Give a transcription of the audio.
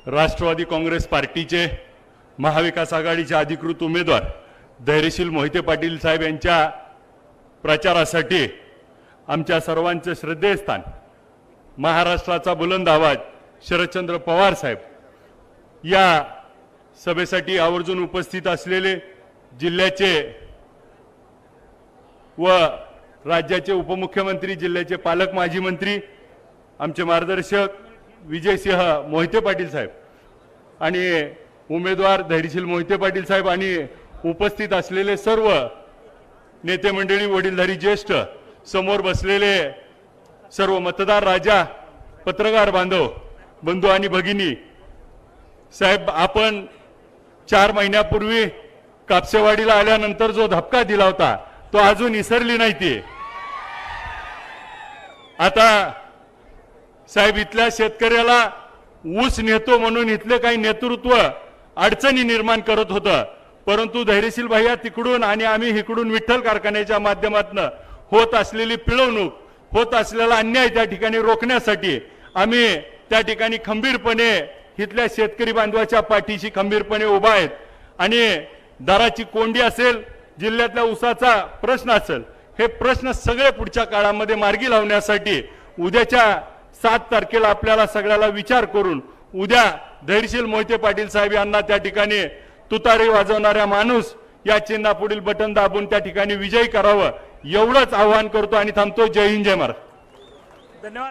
राष्ट्रवादी काँग्रेस पार्टीचे महाविकास आघाडीचे अधिकृत उमेदवार धैर्यशील मोहिते पाटील साहेब यांच्या प्रचारासाठी आमच्या सर्वांचे श्रद्धेय स्थान महाराष्ट्राचा बुलंद आवाज शरदचंद्र पवार साहेब या सभेसाठी आवर्जून उपस्थित असलेले जिल्ह्याचे व राज्याचे उपमुख्यमंत्री, जिल्ह्याचे पालक, माजी मंत्री, आमचे मार्गदर्शक विजयसिंह मोहिते पाटील साहेब आणि उमेदवार धैर्यशील मोहिते पाटील साहेब आणि उपस्थित असलेले सर्व नेते मंडळी, वडीलधारी ज्येष्ठ, समोर बसलेले सर्व मतदार राजा, पत्रकार बांधव, बंधू आणि भगिनी साहेब, आपण 4 महिन्यापूर्वी कापसेवाडीला आल्यानंतर जो धक्का दिला होता तो अजून विसरली नाही ती. आता साहेब इथल्या शेतकऱ्याला ऊस नेतो म्हणून इथले काही नेतृत्व अडचणी निर्माण करत होतं, परंतु धैर्यशील भैया तिकडून आणि आम्ही इकडून विठ्ठल कारखान्याच्या माध्यमातून होत असलेली पिळवणूक, होत असलेला अन्याय त्या ठिकाणी रोखण्यासाठी आम्ही त्या ठिकाणी खंबीरपणे इथल्या शेतकरी बांधवाच्या पाठीशी खंबीरपणे उभा आहेत. आणि दराची कोंडी असेल, जिल्ह्यातल्या ऊसाचा प्रश्न असेल, हे प्रश्न सगळे पुढच्या काळामध्ये मार्गी लावण्यासाठी उद्याच्या 7 तारखेला आपल्याला सगळ्याला विचार करून उद्या धैर्यशील मोहिते पाटील साहेब यांना त्या ठिकाणी तुतारी वाजवणाऱ्या माणूस या चिन्हापुढील बटन दाबून त्या ठिकाणी विजयी करावं एवढंच आवाहन करतो आणि थांबतो. जय हिंद, जय महाराष्ट्र. धन्यवाद.